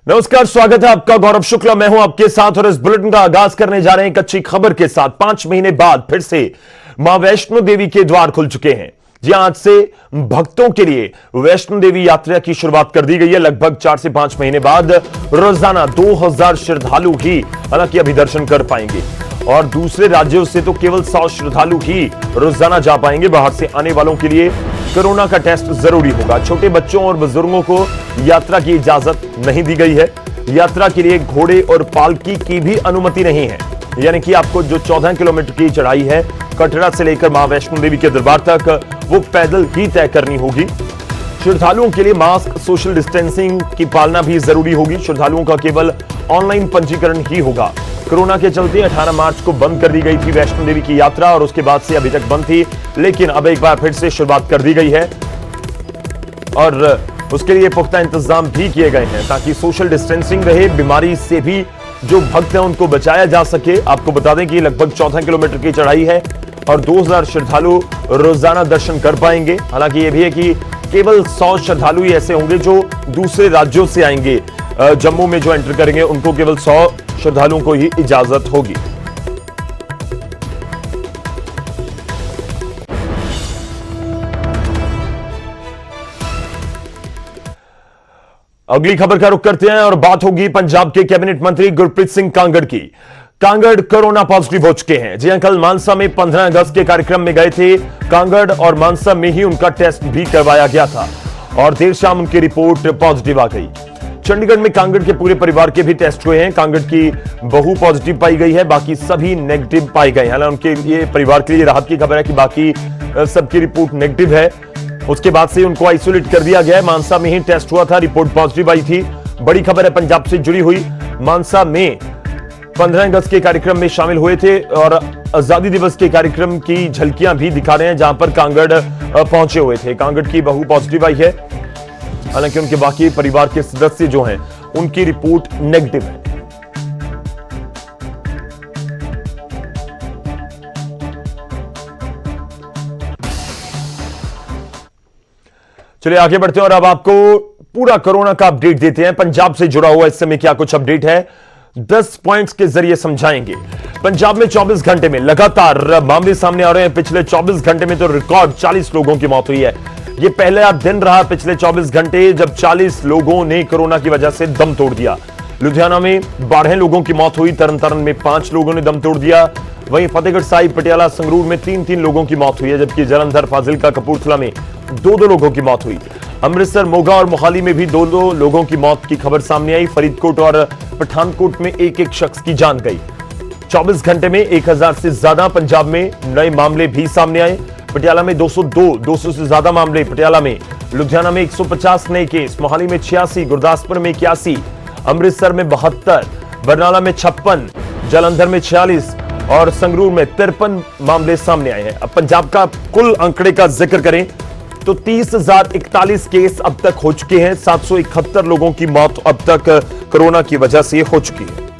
नमस्कार, स्वागत है आपका। गौरव शुक्ला मैं हूं आपके साथ और इस बुलेटिन का आगाज करने जा रहे हैं एक अच्छी खबर के साथ। 5 महीने बाद फिर से मां वैष्णो देवी के द्वार खुल चुके हैं। जी आज से भक्तों के लिए वैष्णो देवी यात्रा की शुरुआत कर दी गई है। लगभग 4 से 5 महीने बाद रोजाना 2000 श्रद्धालु ही हालांकि अभी दर्शन कर पाएंगे और दूसरे राज्यों से तो केवल 100 श्रद्धालु ही रोजाना जा पाएंगे। बाहर से आने वालों के लिए कोरोना का टेस्ट जरूरी होगा। छोटे बच्चों और बुजुर्गों को यात्रा की इजाजत नहीं दी गई है। यात्रा के लिए घोड़े और पालकी की भी अनुमति नहीं है, यानी कि आपको जो 14 किलोमीटर की चढ़ाई है कटरा से लेकर मां वैष्णो देवी के दरबार तक, वो पैदल ही तय करनी होगी। श्रद्धालुओं के लिए मास्क, सोशल डिस्टेंसिंग की पालना भी जरूरी होगी। श्रद्धालुओं का केवल ऑनलाइन पंजीकरण ही होगा। कोरोना के चलते 18 मार्च को बंद कर दी गई थी वैष्णो देवी की यात्रा और उसके बाद से अभी तक बंद थी, लेकिन अब एक बार फिर से शुरुआत कर दी गई है और उसके लिए पुख्ता इंतजाम भी किए गए हैं ताकि सोशल डिस्टेंसिंग रहे, बीमारी से भी जो भक्त हैं उनको बचाया जा सके। आपको बता दें कि लगभग 14 किलोमीटर की चढ़ाई है और 2000 श्रद्धालु रोजाना दर्शन कर पाएंगे। हालांकि यह भी है कि केवल 100 श्रद्धालु ही ऐसे होंगे जो दूसरे राज्यों से आएंगे। जम्मू में जो एंटर करेंगे उनको केवल 100 श्रद्धालुओं को ही इजाजत होगी। अगली खबर का रुख करते हैं और बात होगी पंजाब के कैबिनेट मंत्री गुरप्रीत सिंह कांगड़ की। कांगड़ कोरोना पॉजिटिव हो चुके हैं। जी हां, कल मानसा में 15 अगस्त के कार्यक्रम में गए थे कांगड़ और मानसा में ही उनका टेस्ट भी करवाया गया था और देर शाम उनकी रिपोर्ट पॉजिटिव आ गई। चंडीगढ़ में कांगड़ के पूरे परिवार के भी टेस्ट हुए हैं। कांगड़ की बहू पॉजिटिव पाई गई है, बाकी सभी नेगेटिव पाए गए हैं। हालांकि उनके ये परिवार के लिए राहत की खबर है कि बाकी सबकी रिपोर्ट नेगेटिव है। उसके बाद से उनको आइसोलेट कर दिया गया है। मानसा में ही टेस्ट हुआ था, रिपोर्ट पॉजिटिव आई थी। बड़ी खबर है पंजाब से जुड़ी हुई। मानसा में 15 अगस्त के कार्यक्रम में शामिल हुए थे और आजादी दिवस के कार्यक्रम की झलकियां भी दिखा रहे हैं जहां पर कांगड़ पहुंचे हुए थे। कांगड़ की बहू पॉजिटिव आई है, हालांकि उनके बाकी परिवार के सदस्य जो हैं उनकी रिपोर्ट नेगेटिव है। चलिए आगे बढ़ते हैं और अब आपको पूरा कोरोना का अपडेट देते हैं। पंजाब से जुड़ा हुआ इस समय क्या कुछ अपडेट है 10 पॉइंट्स के जरिए समझाएंगे। पंजाब में 24 घंटे में लगातार मामले सामने आ रहे हैं। पिछले 24 घंटे में तो रिकॉर्ड 40 लोगों की मौत हुई है। ये पहले दिन रहा पिछले 24 घंटे जब 40 लोगों ने कोरोना की वजह से दम तोड़ दिया। लुधियाना में 12 लोगों की मौत हुई, तरन में 5 लोगों ने दम तोड़ दिया। वहीं फतेहगढ़ साहिब, पटियाला, संगरूर में 3-3 लोगों की मौत हुई है, जबकि जालंधर, फाजिलका, कपूरथला में 2-2 लोगों की मौत हुई। अमृतसर, मोगा और मोहाली में भी 2-2 लोगों की मौत की खबर सामने आई। फरीदकोट और पठानकोट में एक शख्स की जान गई। 24 घंटे में 1000 से ज्यादा पंजाब में नए मामले भी सामने आए। पटियाला में 200 से ज्यादा मामले पटियाला में। लुधियाना में 150 नए केस, मोहाली में 86, गुरदासपुर में 81, अमृतसर में 72, बरनाला में 56, जालंधर में 46 और संगरूर में 53 मामले सामने आए हैं। अब पंजाब का कुल आंकड़े का जिक्र करें तो 30,041 केस अब तक हो चुके हैं। 771 लोगों की मौत अब तक कोरोना की वजह से हो चुकी है।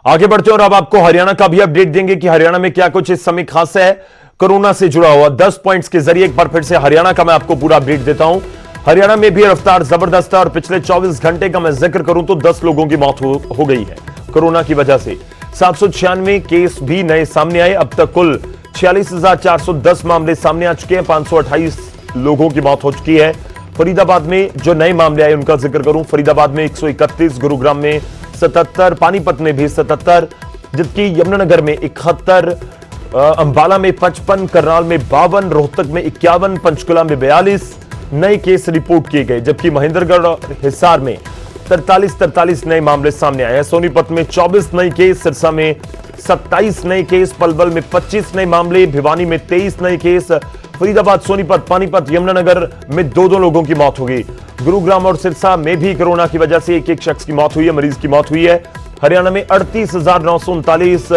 आगे बढ़ते हैं और अब आपको हरियाणा का भी अपडेट देंगे कि हरियाणा में क्या कुछ इस समय खास है कोरोना से जुड़ा हुआ। 10 पॉइंट्स के जरिए एक बार फिर से हरियाणा का मैं आपको पूरा अपडेट देता हूं। हरियाणा में भी रफ्तार जबरदस्त है और पिछले 24 घंटे का मैं जिक्र करूं तो 10 लोगों की मौत हो गई है कोरोना की वजह से। 796 केस भी नए सामने आए। अब तक कुल 46,410 मामले सामने आ चुके हैं। 528 लोगों की मौत हो चुकी है। फरीदाबाद में जो नए मामले आए उनका जिक्र करूं, फरीदाबाद में 131, गुरुग्राम में 77, पानीपत में भी 77, जबकि यमुनानगर में 71, अंबाला में 55, करनाल में 52, रोहतक में 51, पंचकुला में 42 नए केस रिपोर्ट किए गए, जबकि महेंद्रगढ़ और हिसार में 43 नए मामले सामने आए हैं। सोनीपत में 24 नए केस, सिरसा में 27 नए केस, पलवल में 25 नए मामले, भिवानी में 23 नए केस, फरीदाबाद, सोनीपत, पानीपत, यमुनानगर में 2-2 लोगों की मौत हो गई। गुरुग्राम और सिरसा में भी कोरोना की वजह से एक शख्स की मौत हुई है, मरीज की मौत हुई है। हरियाणा में 38,939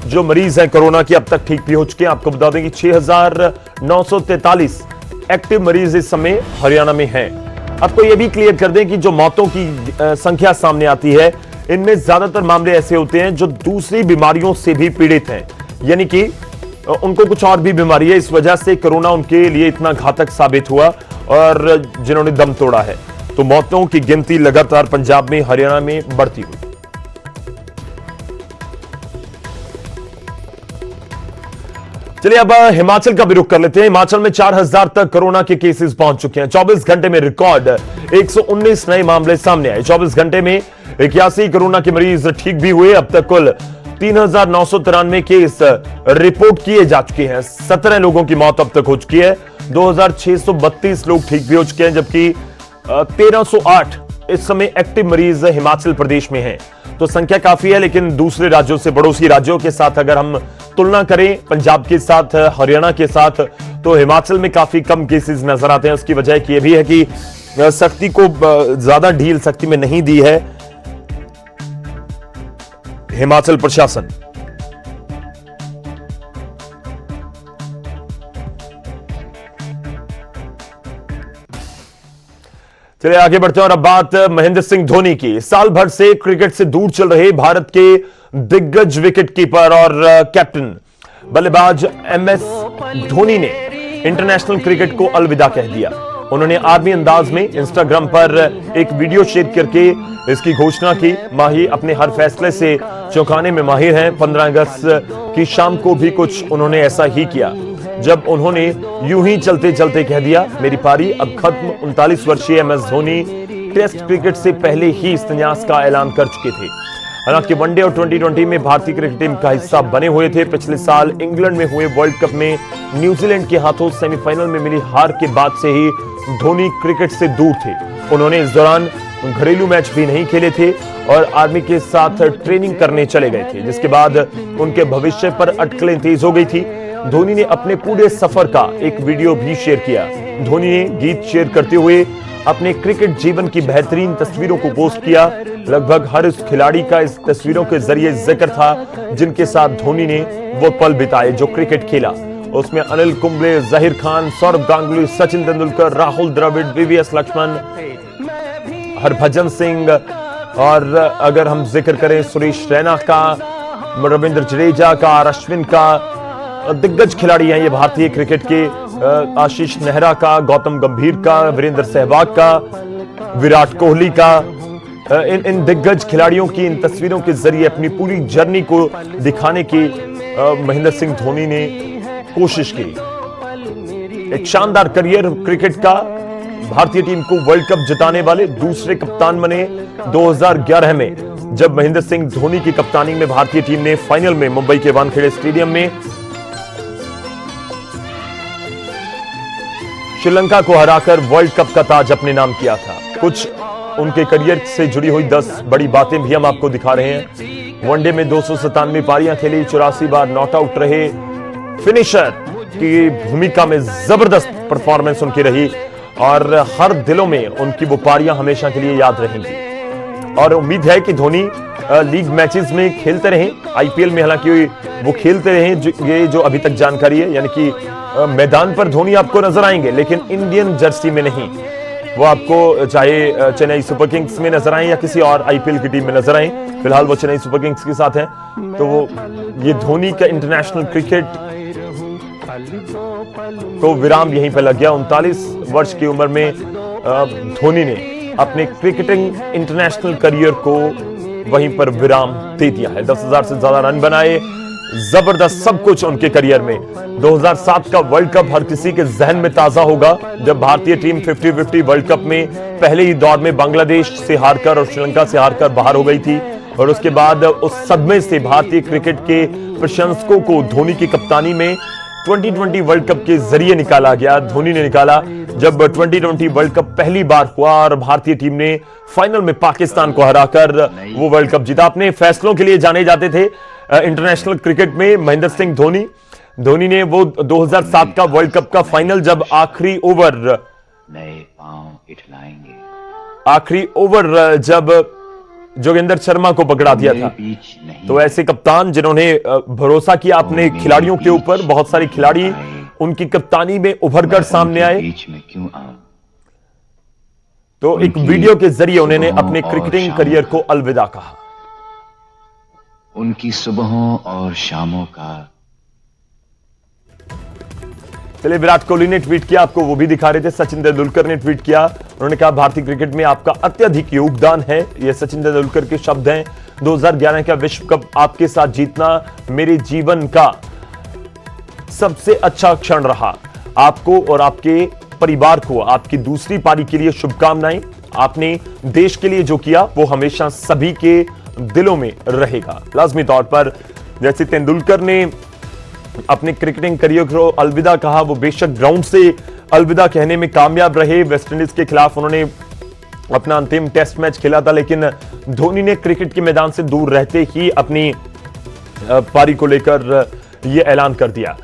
जो मरीज हैं कोरोना के अब तक ठीक भी हो चुके हैं। आपको बता दें कि 6,943 एक्टिव मरीज इस समय हरियाणा में हैं। आपको यह भी क्लियर कर दें कि जो मौतों की संख्या सामने आती है इनमें ज्यादातर मामले ऐसे होते हैं जो दूसरी बीमारियों से भी पीड़ित हैं, यानी कि उनको कुछ और भी बीमारी है, इस वजह से कोरोना उनके लिए इतना घातक साबित हुआ और जिन्होंने दम तोड़ा है। तो मौतों की गिनती लगातार पंजाब में, हरियाणा में बढ़ती हुई। चलिए अब हिमाचल का भी रुख कर लेते हैं। हिमाचल में 4000 तक कोरोना के केसेस पहुंच चुके हैं। 24 घंटे में रिकॉर्ड 119 नए मामले सामने आए। 24 घंटे में 81 कोरोना के मरीज ठीक भी हुए। अब तक कुल 3993 केस रिपोर्ट किए जा चुके हैं। 17 लोगों की मौत अब तक हो चुकी है। 2632 लोग ठीक भी हो चुके हैं, जबकि 1308 इस समय एक्टिव मरीज हिमाचल प्रदेश में हैं। तो संख्या काफी है, लेकिन दूसरे राज्यों से, पड़ोसी राज्यों के साथ अगर हम तुलना करें, पंजाब के साथ, हरियाणा के साथ, तो हिमाचल में काफी कम केसेस नजर आते हैं। उसकी वजह यह भी है कि सख्ती को ज्यादा ढील सख्ती में नहीं दी है हिमाचल प्रशासन। चलिए आगे बढ़ते हैं और अब बात महेंद्र सिंह धोनी की। साल भर से क्रिकेट से दूर चल रहे भारत के दिग्गज विकेटकीपर और कैप्टन बल्लेबाज एमएस धोनी ने इंटरनेशनल क्रिकेट को अलविदा कह दिया। उन्होंने आर्मी अंदाज में इंस्टाग्राम पर एक वीडियो शेयर करके इसकी घोषणा की। माहिर अपने हर फैसले से चौंकाने में माहिर हैं। 15 अगस्त की शाम को भी कुछ उन्होंने ऐसा ही किया, जब उन्होंने यूं ही चलते चलते कह दिया, मेरी पारी अब खत्म। 39 वर्षीय एमएस धोनी टेस्ट क्रिकेट से पहले ही संन्यास का ऐलान कर चुके थे। हालांकि वनडे और T20 में भारतीय क्रिकेट टीम का हिस्सा बने हुए थे। पिछले साल इंग्लैंड में हुए वर्ल्ड कप में न्यूजीलैंड के हाथों सेमीफाइनल में मिली हार के बाद से ही धोनी क्रिकेट से दूर थे। उन्होंने इस दौरान घरेलू मैच भी नहीं खेले थे और आर्मी के साथ ट्रेनिंग करने चले गए थे, जिसके बाद उनके भविष्य पर अटकलें तेज हो गई थी। धोनी ने अपने पूरे सफर का एक वीडियो भी शेयर किया। धोनी ने गीत शेयर करते हुए अपने क्रिकेट जीवन की बेहतरीन तस्वीरों को पोस्ट किया। लगभग हर उस खिलाड़ी का इस तस्वीरों के जरिए जिक्र था जिनके साथ धोनी ने वो पल बिताए जो क्रिकेट खेला। उसमें अनिल कुंबले, जहीर खान, सौरभ गांगुली, सचिन तेंदुलकर, राहुल द्रविड़, वीवीएस लक्ष्मण, हरभजन सिंह, और अगर हम जिक्र करें सुरेश रैना का, रविंद्र जडेजा का, अश्विन का, दिग्गज खिलाड़ी हैं ये भारतीय क्रिकेट के। आशीष नेहरा का, गौतम गंभीर का, वीरेंद्र सहवाग का, विराट कोहली का। इन दिग्गज खिलाड़ियों की इन तस्वीरों के जरिए अपनी पूरी जर्नी को दिखाने की महेंद्र सिंह धोनी ने कोशिश की। एक शानदार करियर क्रिकेट का। भारतीय टीम को वर्ल्ड कप जिताने वाले दूसरे कप्तान बने 2011 में, जब महेंद्र सिंह धोनी की कप्तानी में भारतीय टीम ने फाइनल में मुंबई के वानखेड़े स्टेडियम में श्रीलंका को हराकर वर्ल्ड कप का ताज अपने नाम किया था। कुछ उनके करियर से जुड़ी हुई 10 बड़ी बातें भी हम आपको दिखा रहे हैं। वनडे में 297 पारियां खेली, 84 बार नॉट आउट रहे, फिनिशर की भूमिका में जबरदस्त परफॉर्मेंस उनकी रही और हर दिलों में उनकी वो पारियां हमेशा के लिए याद रहेंगी। और उम्मीद है कि धोनी लीग मैचेस में खेलते रहें, आईपीएल में हालांकि वो खेलते रहें। ये जो अभी तक जानकारी है, यानी कि मैदान पर धोनी आपको नजर आएंगे, लेकिन इंडियन जर्सी में नहीं। वो आपको चाहे चेन्नई सुपर किंग्स में नजर आए या किसी और आईपीएल की टीम में नजर आए। फिलहाल वो चेन्नई सुपर किंग्स के साथ हैं। तो वो ये धोनी का इंटरनेशनल क्रिकेट को विराम यहीं पर लग गया। 39 वर्ष की उम्र में धोनी ने अपने क्रिकेटिंग इंटरनेशनल करियर को वहीं पर विराम दे दिया है। 10,000 से ज्यादा रन बनाए, जबरदस्त सब कुछ उनके करियर में। 2007 का वर्ल्ड कप हर किसी के जहन में ताजा होगा, जब भारतीय टीम 50-50 वर्ल्ड कप में पहले ही दौर में बांग्लादेश से हारकर और श्रीलंका से हारकर बाहर हो गई थी। और उसके बाद उस सदमे से भारतीय क्रिकेट के प्रशंसकों को धोनी की कप्तानी में 2020 वर्ल्ड कप के जरिए निकाला गया। धोनी ने निकाला जब 2020 वर्ल्ड कप पहली बार हुआ और भारतीय टीम ने फाइनल में पाकिस्तान को हराकर वो वर्ल्ड कप जीता। अपने फैसलों के लिए जाने जाते थे इंटरनेशनल क्रिकेट में महेंद्र सिंह धोनी ने वो 2007 का वर्ल्ड कप का फाइनल, जब आखिरी ओवर जब जोगेंद्र शर्मा को पकड़ा दिया था। तो ऐसे कप्तान जिन्होंने भरोसा किया अपने खिलाड़ियों के ऊपर, बहुत सारे खिलाड़ी उनकी कप्तानी में उभर कर सामने आए। तो एक वीडियो के जरिए उन्होंने अपने क्रिकेटिंग करियर को अलविदा कहा। उनकी सुबहों और शामों का चलिए, विराट कोहली ने ट्वीट किया, आपको वो भी दिखा रहे थे। सचिन तेंदुलकर ने ट्वीट किया, उन्होंने कहा भारतीय क्रिकेट में आपका अत्यधिक योगदान है। ये सचिन तेंदुलकर के शब्द हैं। 2011 का विश्व कप आपके साथ जीतना मेरे जीवन का सबसे अच्छा क्षण रहा। आपको और आपके परिवार को आपकी दूसरी पारी के लिए शुभकामनाएं। आपने देश के लिए जो किया वो हमेशा सभी के दिलों में रहेगा। लाजमी तौर पर जैसे तेंदुलकर ने अपने क्रिकेटिंग करियर को अलविदा कहा, वो बेशक ग्राउंड से अलविदा कहने में कामयाब रहे। वेस्टइंडीज के खिलाफ उन्होंने अपना अंतिम टेस्ट मैच खेला था, लेकिन धोनी ने क्रिकेट के मैदान से दूर रहते ही अपनी पारी को लेकर यह ऐलान कर दिया।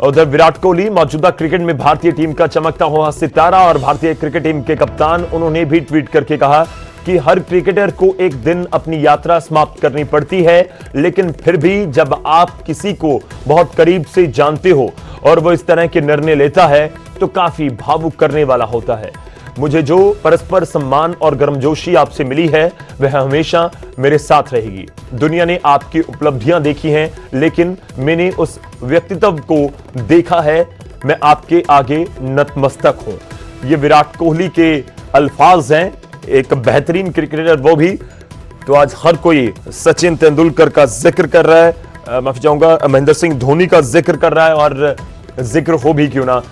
उधर विराट कोहली मौजूदा क्रिकेट में भारतीय टीम का चमकता हुआ सितारा और भारतीय क्रिकेट टीम के कप्तान, उन्होंने भी ट्वीट करके कहा कि हर क्रिकेटर को एक दिन अपनी यात्रा समाप्त करनी पड़ती है, लेकिन फिर भी जब आप किसी को बहुत करीब से जानते हो और वो इस तरह के निर्णय लेता है तो काफी भावुक करने वाला होता है। मुझे जो परस्पर सम्मान और गर्मजोशी आपसे मिली है वह हमेशा मेरे साथ रहेगी। दुनिया ने आपकी उपलब्धियां देखी हैं, लेकिन मैंने उस व्यक्तित्व को देखा है। मैं आपके आगे नतमस्तक हूं। ये विराट कोहली के अल्फाज हैं, एक बेहतरीन क्रिकेटर वो भी। तो आज हर कोई सचिन तेंदुलकर का जिक्र कर रहा है, माफी चाहूंगा महेंद्र सिंह धोनी का जिक्र कर रहा है, और जिक्र हो भी क्यों ना,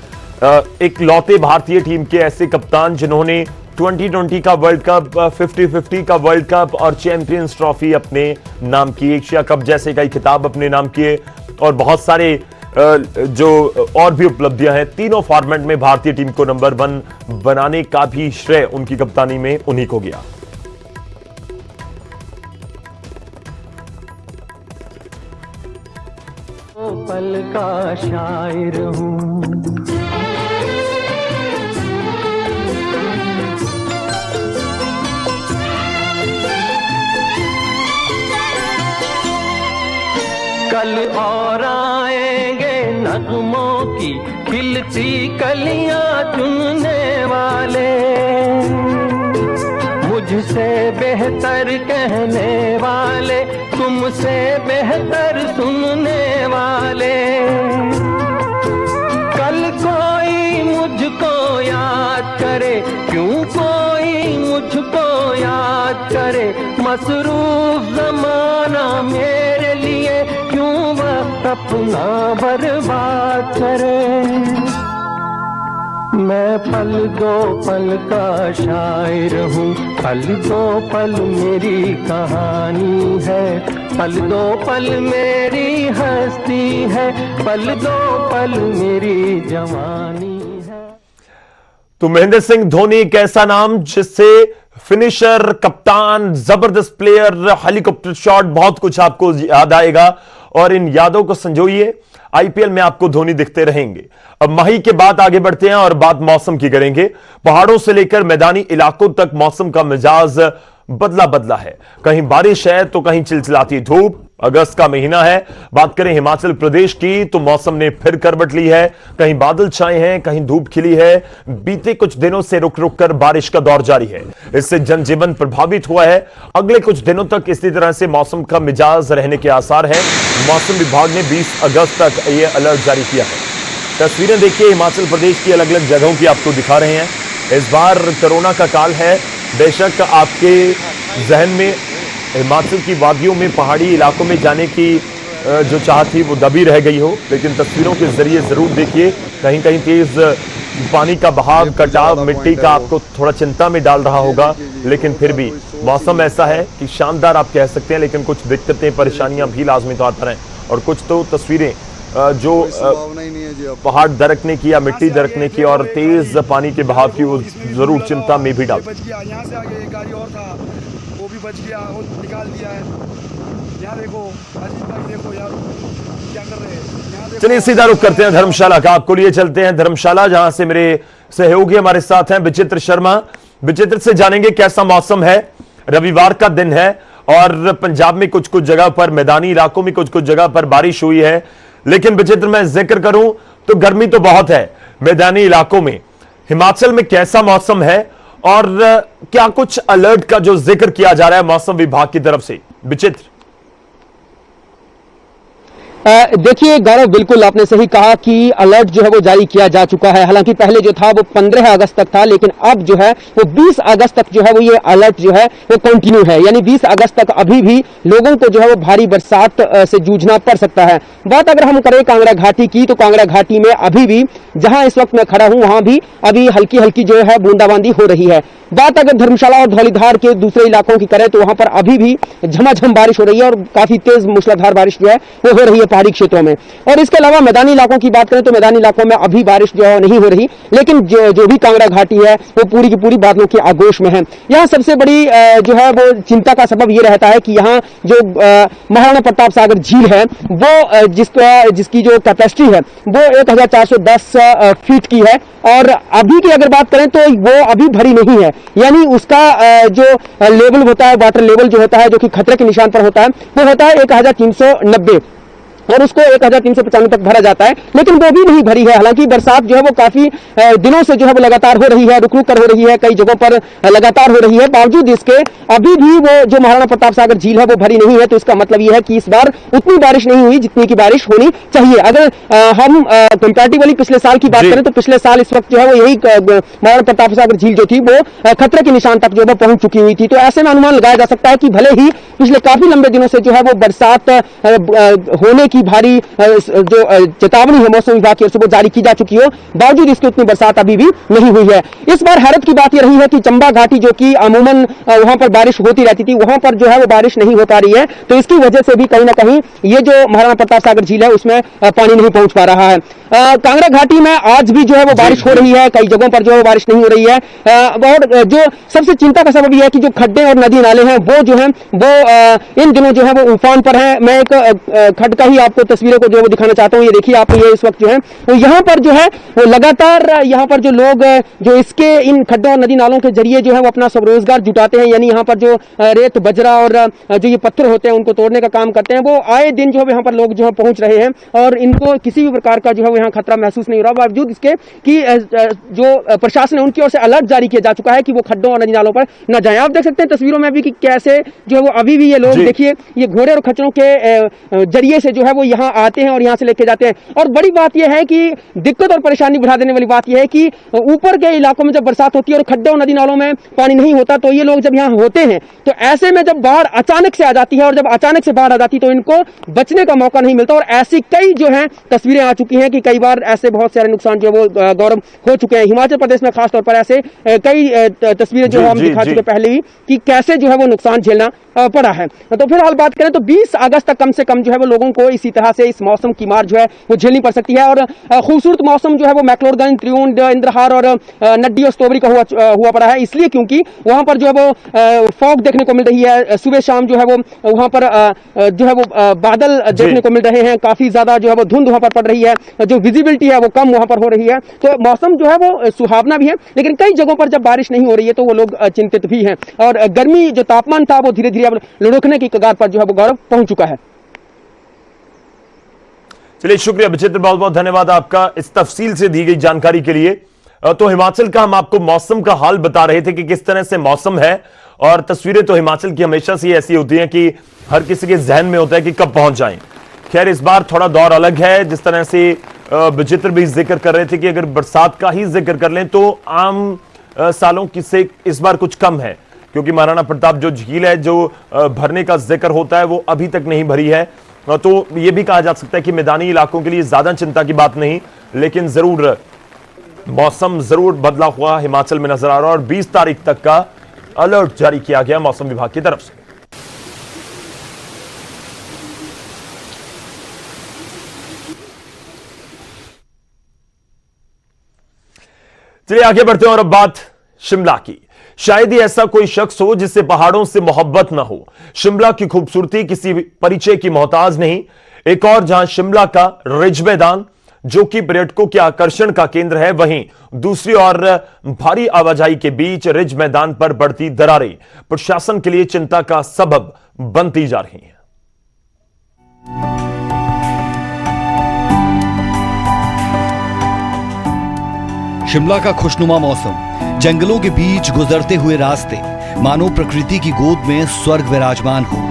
एक लौते भारतीय टीम के ऐसे कप्तान जिन्होंने 2020 का वर्ल्ड कप, 50-50 का वर्ल्ड कप और चैंपियंस ट्रॉफी अपने नाम की, एशिया कप जैसे कई खिताब अपने नाम किए, और बहुत सारे जो और भी उपलब्धियां हैं। तीनों फॉर्मेट में भारतीय टीम को नंबर 1 बनाने का भी श्रेय उनकी कप्तानी में उन्हीं को गया। पल का शायर हूं, कल और आएंगे नगमों की खिलती कलियां चुनने वाले, मुझसे बेहतर कहने वाले, तुमसे बेहतर सुनने वाले। कल कोई मुझको याद करे, क्यों कोई मुझको याद करे, मसरूफ जमाना मेरे लिए क्यों वक्त अपना बर्बाद करे। मैं पल दो पल का शायर हूँ, पल दो पल मेरी कहानी है, पल दो पल मेरी हस्ती है, पल दो पल मेरी जवानी है। तो महेंद्र सिंह धोनी एक ऐसा नाम जिससे फिनिशर, कप्तान, जबरदस्त प्लेयर, हेलीकॉप्टर शॉट, बहुत कुछ आपको याद आएगा, और इन यादों को संजोइए। आईपीएल में आपको धोनी दिखते रहेंगे। अब माही के बाद आगे बढ़ते हैं और बात मौसम की करेंगे। पहाड़ों से लेकर मैदानी इलाकों तक मौसम का मिजाज बदला बदला है। कहीं बारिश है तो कहीं चिलचिलाती धूप। अगस्त का महीना है। बात करें हिमाचल प्रदेश की तो मौसम ने फिर करवट ली है। कहीं बादल छाए हैं, कहीं धूप खिली है। बीते कुछ दिनों से रुक रुक कर बारिश का दौर जारी है। इससे जनजीवन प्रभावित हुआ है। अगले कुछ दिनों तक इसी तरह से मौसम का मिजाज रहने के आसार है। मौसम विभाग ने 20 अगस्त तक यह अलर्ट जारी किया है। तस्वीरें देखिए हिमाचल प्रदेश की अलग अलग जगहों की आपको दिखा रहे हैं। इस बार कोरोना का काल है। बेशक आपके जहन में हिमाचल की वादियों में, पहाड़ी इलाकों में जाने की जो चाह थी वो दबी रह गई हो, लेकिन तस्वीरों के जरिए जरूर देखिए। कहीं कहीं तेज पानी का बहाव, कटाव, मिट्टी का आपको थोड़ा चिंता में डाल रहा होगा, लेकिन फिर भी मौसम ऐसा है कि शानदार आप कह सकते हैं। लेकिन कुछ दिक्कतें, परेशानियां भी लाजमी तौर पर हैं, और कुछ तो तस्वीरें जो पहाड़ दरकने की या मिट्टी दरकने की और तेज पानी के बहाव की, वो जरूर चिंता में भी डाल। यहाँ से आगे एक गाड़ी और था, वो भी बच गया, वो निकाल दिया है। यहाँ देखो, देखो यार क्या कर रहे हैं। चलिए सीधा रुख करते हैं धर्मशाला का। आपको लिए चलते हैं धर्मशाला, जहां से मेरे सहयोगी हमारे साथ हैं विचित्र शर्मा। विचित्र से जानेंगे कैसा मौसम है। रविवार का दिन है और पंजाब में कुछ कुछ जगह पर, मैदानी इलाकों में कुछ कुछ जगह पर बारिश हुई है। लेकिन विचित्र मैं जिक्र करूं तो गर्मी तो बहुत है मैदानी इलाकों में। हिमाचल में कैसा मौसम है और क्या कुछ अलर्ट का जो जिक्र किया जा रहा है मौसम विभाग की तरफ से? विचित्र। देखिए गौरव, बिल्कुल आपने सही कहा कि अलर्ट जो है वो जारी किया जा चुका है। हालांकि पहले जो था वो 15 अगस्त तक था, लेकिन अब जो है वो 20 अगस्त तक जो है वो ये अलर्ट जो है वो कंटिन्यू है। यानी 20 अगस्त तक अभी भी लोगों को जो है वो भारी बरसात से जूझना पड़ सकता है। बात अगर हम करें कांगड़ा घाटी की, तो कांगड़ा घाटी में अभी भी, जहां इस वक्त मैं खड़ा हूं, वहां भी अभी हल्की हल्की जो है बूंदाबांदी हो रही है। बात अगर धर्मशाला और धौलीधार के दूसरे इलाकों की करें, तो वहां पर अभी भी झमाझम बारिश हो रही है और काफी तेज मूसलाधार बारिश जो है वो हो रही है पहाड़ी क्षेत्रों में। और इसके अलावा मैदानी इलाकों की बात करें तो मैदानी इलाकों में अभी बारिश जो है नहीं हो रही, लेकिन जो भी कांगड़ा घाटी है वो पूरी की पूरी बादलों की आगोश में है। यहाँ सबसे बड़ी जो है वो चिंता का सबब ये रहता है कि यहाँ जो महाराणा प्रताप सागर झील है वो जिसकी जो कैपेसिटी है वो 1410 फीट की है, और अभी की अगर बात करें तो वो अभी भरी नहीं है। यानी उसका जो लेवल होता है, वाटर लेवल जो होता है, जो कि खतरे के निशान पर होता है, वो होता है 1390 और उसको 1395 तक भरा जाता है, लेकिन वो भी नहीं भरी है। हालांकि बरसात जो है वो काफी दिनों से जो है वो लगातार हो रही है, रुक रुक कर हो रही है, कई जगहों पर लगातार हो रही है। बावजूद इसके अभी भी वो जो महाराणा प्रताप सागर झील है वो भरी नहीं है। तो इसका मतलब ये है कि इस बार उतनी बारिश नहीं हुई जितनी की बारिश होनी चाहिए। अगर हम कंपैरेटिवली पिछले साल की बात करें तो पिछले साल इस वक्त जो है वो यही महाराणा प्रताप सागर झील जो थी वो खतरे के निशान तक जो है पहुंच चुकी हुई थी। तो ऐसे में अनुमान लगाया जा सकता है कि भले ही पिछले काफी लंबे दिनों से जो है वो बरसात होने की भारी जो चेतावनी है मौसम विभाग की ओर से वो जारी की जा चुकी हो, बावजूद इसकी उतनी बरसात अभी भी नहीं हुई है। इस बार हैरत की बात यह रही है कि चंबा घाटी, जो कि अमूमन वहां पर बारिश होती रहती थी, वहां पर जो है वो बारिश नहीं हो पा रही है। तो इसकी वजह से भी कहीं ना कहीं ये जो महाराणा प्रताप सागर झील है उसमें पानी नहीं पहुंच पा रहा है। कांगड़ा घाटी में आज भी जो है वो बारिश हो रही है, कई जगहों पर जो है बारिश नहीं हो रही है। और जो सबसे चिंता का सबब यह है कि जो खड्डे और नदी नाले हैं वो जो है वो इन दिनों जो है वो उफान पर है। मैं एक खड्ड का ही आपको तस्वीरों को जो है वो दिखाना चाहता हूं। ये देखिए आप, ये इस वक्त जो है तो यहाँ पर जो है वो लगातार यहाँ पर जो लोग जो इसके इन खड्डों और नदी नालों के जरिए जो है वो अपना स्वरोजगार जुटाते हैं। यानी यहाँ पर जो रेत बजरा और जो ये पत्थर होते हैं उनको तोड़ने का काम करते हैं, वो आए दिन जो है यहाँ पर लोग जो है पहुंच रहे हैं और इनको किसी भी प्रकार का जो है यहाँ खतरा महसूस नहीं हो रहा। बावजूद इसके कि जो प्रशासन है उनकी ओर से अलर्ट जारी किया जा चुका है कि वो खड्डों और नदी नालों पर न जाएं। आप देख सकते हैं तस्वीरों में भी कि कैसे जो है वो अभी भी ये लोग, देखिए, ये घोड़े और खच्चरों के जरिए से जो है वो यहाँ आते हैं और यहाँ से लेके जाते हैं। और बड़ी बात यह है कि दिक्कत और परेशानी बढ़ा देने वाली बात यह है कि ऊपर के इलाकों में जब बरसात होती है और खड्डों नदी नालों में पानी नहीं होता, तो ये लोग जब यहाँ होते हैं तो ऐसे में जब बाढ़ अचानक से आ जाती है और जब अचानक से बाढ़ आ जाती है तो इनको बचने का मौका नहीं मिलता। और ऐसी कई जो है तस्वीरें आ चुकी हैं कि कई बार ऐसे बहुत सारे नुकसान जो है वो गौरव हो चुके हैं। हिमाचल प्रदेश में खासतौर पर ऐसे कई तस्वीरें जो हम दिखा चुके पहले ही कि कैसे जो है वो नुकसान झेलना पड़ा है। तो फिलहाल बात करें तो 20 अगस्त तक कम से कम जो है वो लोगों को इसी तरह से इस मौसम की मार जो है वो झेलनी पड़ सकती है। और खूबसूरत मौसम जो है वो मैक्लोडगंज, त्रिउंड, इंद्रहार और नड्डी और स्टोबरी का हुआ पड़ा है, इसलिए क्योंकि वहां पर जो है वो फॉग देखने को मिल रही है। सुबह शाम जो है वो वहां पर जो है वो बादल देखने को मिल रहे हैं, काफी ज्यादा जो है वो धुंध वहां पर पड़ रही है, जो विजिबिलिटी है वो कम वहां पर हो रही है। तो मौसम जो है वो सुहावना भी है, लेकिन कई जगहों पर जब बारिश नहीं हो रही है तो वो लोग चिंतित भी हैं। और गर्मी जो तापमान था वो धीरे धीरे अब लुढ़कने की कगार पर जो है वो गौरव पहुंच चुका है। चलिए, शुक्रिया विचित्र, बहुत बहुत धन्यवाद आपका इस तफसील से दी गई जानकारी के लिए। तो हिमाचल का हम आपको मौसम का हाल बता रहे थे कि किस तरह से मौसम है, और तस्वीरें तो हिमाचल की हमेशा से ऐसी होती हैं कि हर किसी के जहन में होता है कि कब पहुंच जाएं। खैर, इस बार थोड़ा दौर अलग है। जिस तरह से विचित्र भी जिक्र कर रहे थे कि अगर बरसात का ही जिक्र कर लें तो आम सालों की से इस बार कुछ कम है, क्योंकि महाराणा प्रताप जो झील है, जो भरने का जिक्र होता है, वो अभी तक नहीं भरी है। तो यह भी कहा जा सकता है कि मैदानी इलाकों के लिए ज्यादा चिंता की बात नहीं, लेकिन जरूर मौसम जरूर बदला हुआ हिमाचल में नजर आ रहा है और 20 तारीख तक का अलर्ट जारी किया गया मौसम विभाग की तरफ से। चलिए आगे बढ़ते हैं और अब बात शिमला की। शायद ही ऐसा कोई शख्स हो जिससे पहाड़ों से मोहब्बत ना हो। शिमला की खूबसूरती किसी परिचय की मोहताज नहीं। एक और जहां शिमला का रिज मैदान जो कि पर्यटकों के आकर्षण का केंद्र है, वहीं दूसरी ओर भारी आवाजाही के बीच रिज मैदान पर बढ़ती दरारें प्रशासन के लिए चिंता का सबब बनती जा रही हैं। शिमला का खुशनुमा मौसम, जंगलों के बीच गुजरते हुए रास्ते, मानो प्रकृति की गोद में स्वर्ग विराजमान हो।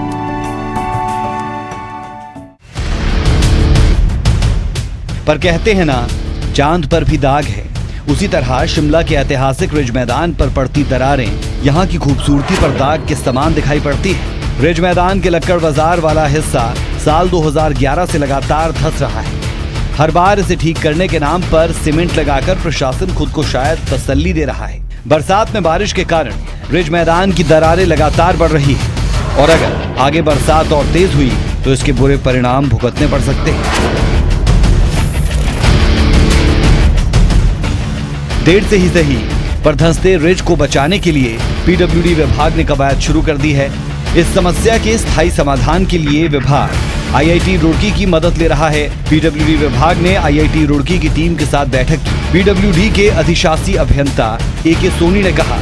पर कहते हैं ना, चांद पर भी दाग है। उसी तरह शिमला के ऐतिहासिक रिज मैदान पर पड़ती दरारें यहाँ की खूबसूरती पर दाग के समान दिखाई पड़ती है। रिज मैदान के लक्कड़ बाजार वाला हिस्सा साल 2011 से लगातार धंस रहा है। हर बार इसे ठीक करने के नाम पर सीमेंट लगाकर प्रशासन खुद को शायद तसल्ली दे रहा है। बरसात में बारिश के कारण रिज मैदान की दरारें लगातार बढ़ रही है और अगर आगे बरसात और तेज हुई तो इसके बुरे परिणाम भुगतने पड़ सकते हैं। देर से ही सही पर धंसते रिज को बचाने के लिए पीडब्ल्यूडी विभाग ने कवायद शुरू कर दी है। इस समस्या के स्थायी समाधान के लिए विभाग आईआईटी रुड़की की मदद ले रहा है। पीडब्ल्यूडी विभाग ने आईआईटी रुड़की की टीम के साथ बैठक की। पीडब्ल्यूडी के अधिशासी अभियंता एके सोनी ने कहा,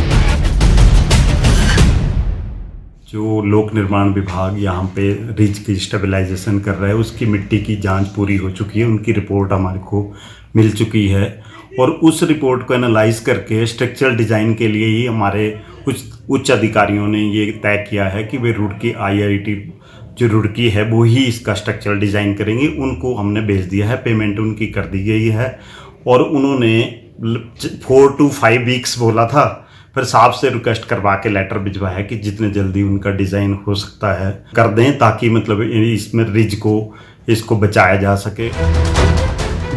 जो लोक निर्माण विभाग यहाँ पे रिज की स्टेबलाइजेशन कर रहा है उसकी मिट्टी की जांच पूरी हो चुकी है। उनकी रिपोर्ट हमारे को मिल चुकी है और उस रिपोर्ट को एनालाइज करके स्ट्रक्चरल डिज़ाइन के लिए ही हमारे कुछ उच्च अधिकारियों ने ये तय किया है कि वे रुड़की आईआईटी जो रुड़की है वो ही इसका स्ट्रक्चरल डिज़ाइन करेंगे। उनको हमने भेज दिया है, पेमेंट उनकी कर दी गई है और उन्होंने 4 to 5 वीक्स बोला था, फिर साहब से रिक्वेस्ट करवा के लेटर भिजवाया कि जितने जल्दी उनका डिज़ाइन हो सकता है कर दें, ताकि मतलब इसमें रिज को इसको बचाया जा सके।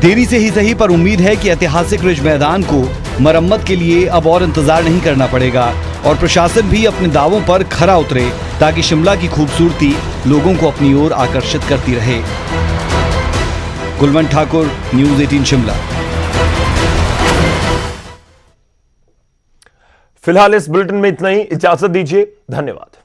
देरी से ही सही पर उम्मीद है कि ऐतिहासिक रिज मैदान को मरम्मत के लिए अब और इंतजार नहीं करना पड़ेगा और प्रशासन भी अपने दावों पर खरा उतरे ताकि शिमला की खूबसूरती लोगों को अपनी ओर आकर्षित करती रहे। कुलवंत ठाकुर, न्यूज़ 18 शिमला। फिलहाल इस बुलेटिन में इतना ही। इजाजत दीजिए। धन्यवाद।